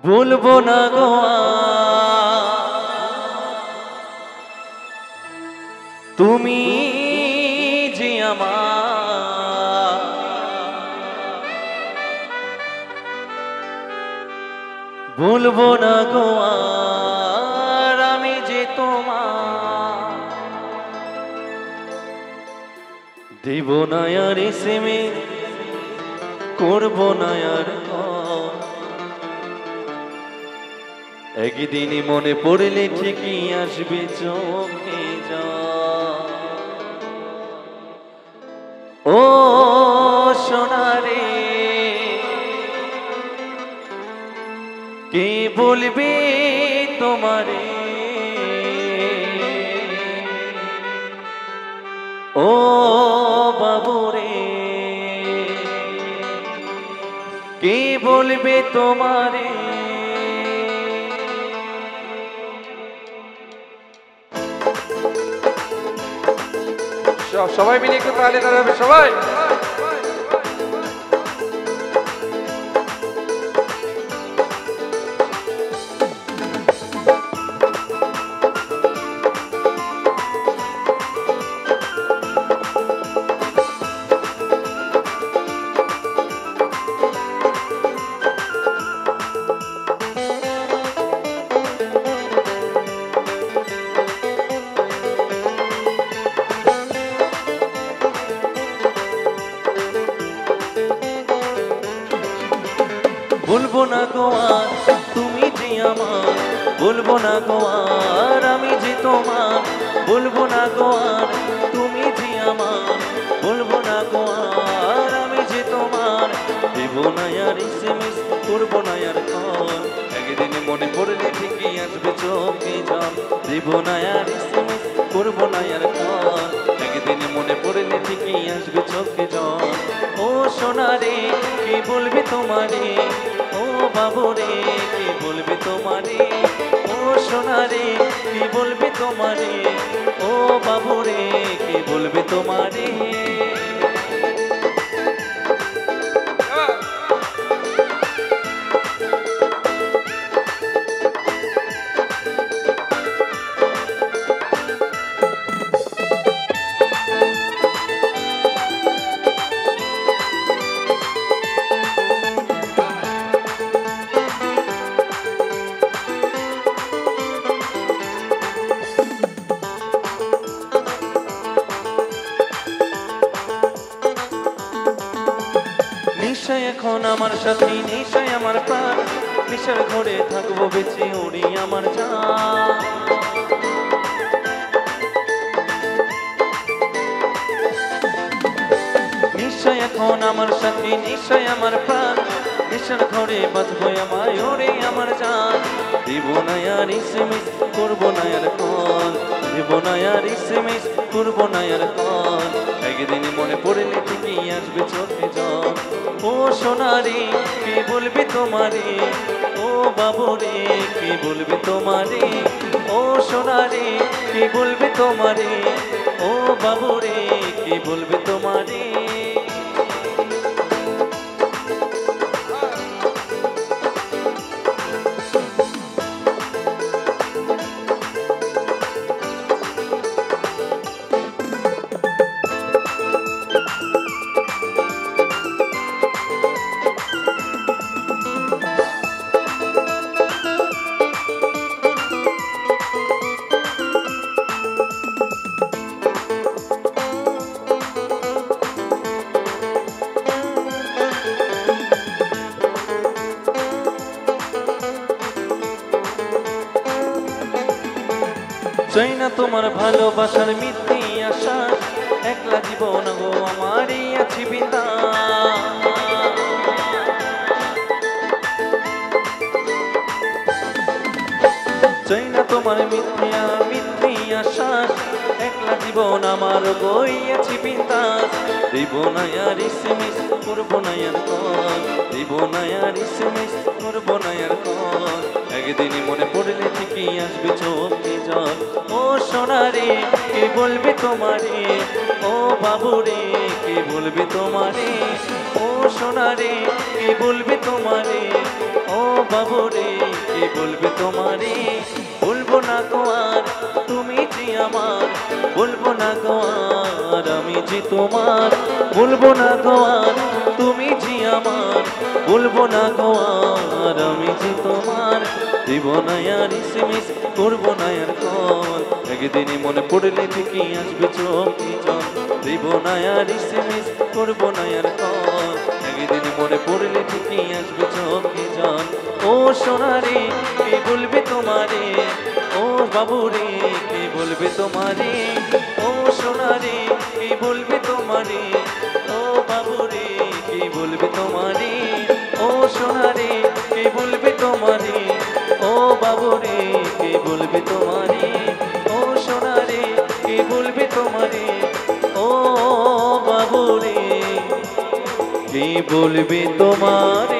ভুলবো না গো তুমি যে আমার ভুলবো না গো আমি যে তোমার দেব না আর এসএমএস করবো না আর একদিনই মনে পড়লে ঠিকই আসবে চোখে যা ও সোনারে কে বলবে তোমারে ও বাবুরে কে বলবে তোমারে সবাই মিলে একটু তালে দাঁড়াবে সবাই ভুলবো না গো আর তুমি যে আমার ভুলবো না গো আর আমি যে তোমার ভুলবো না গো আর তুমি যে আমার ভুলবো না গো আর আমি যে তোমার দেব না আর এসএমএস করবো না আর কল একদিনে মনে পড়লে ঠিকই আসবে চোখে জল দেব না আর এসএমএস করবো না আর কল একদিনে মনে পড়লে ঠিকই আসবে চোখে জল ও সোনারে কি বলবে তোমারে ও বাবুরে কি বলবে তোমারে ও সোনারে কি বলবে তোমারে ও বাবুরে কি বলবে তোমারে নিশ্চয় এখন আমার সাথে নিশ্চয় আমার প্রাণ নিশার ঘরে থাকবো বেঁচে উড়ি আমার জান নিশ্চয় এখন আমার সাথে নিশ্চয় আমার প্রাণ নিশার ঘরে বাঁধবো আমায় ওরে আমার জান দেব না আর এসএমএস করবো না আর কল দেব না আর এসএমএস করবো না আর কল একদিনে মনে পড়লে ঠিকই আসবে চোখে জল ও সোনারে কে বলবে তোমারে ও বাবুরে কে বলবে তোমারে ও সোনারে কে বলবে তোমারে ও বাবুরে কে বলবে তোমারে চাই না তোমার ভালোবাসার মিথ্যে আশা একলা জীবন গো আমারই আছি বিন্দা চাই না তোমার মিথ্যে আশা একলা জীবন আমার গইয়াছি বিন্দাস দেব না আর এসএমএস করবো না আর কল দেব না আর এসএমএস করবো না আর কল একদিনই মনে পড়লে ঠিকই আসবে চোখে জল ও সোনারে কে বলবে তোমারে ও বাবুরে কে বলবে তোমারে ও সোনারে কে বলবে তোমারে ও বাবু রে কি বলবে তোমারে বলবো না গো আর তুমি যে আমার বলবো না গো আর আমি যে তোমার বলবো না গো আর তুমি যে আমার বলবো না গো আর আমি যে তোমার দিব না আর এসএমএস করবো না আর কল একদিনই মনে পড়লে ঠিকই আসবে চোখে জল দিব না আর এসএমএস করবো না আর কল একদিনই মনে পড়লে ঠিকই আসবে চোখে জল ও সোনারে কে বলবে তোমারে ও বাবুরে কে বলবে তোমারে ও সোনারে কে বলবে তোমারে ও বাবুরে কে বলবে তোমারে ও সোনারে কে বলবে তোমারে ও বাবুরে কে বলবে তোমারে ও সোনারে কে বলবে তোমারে ও বাবুরে কে বলবে তোমারে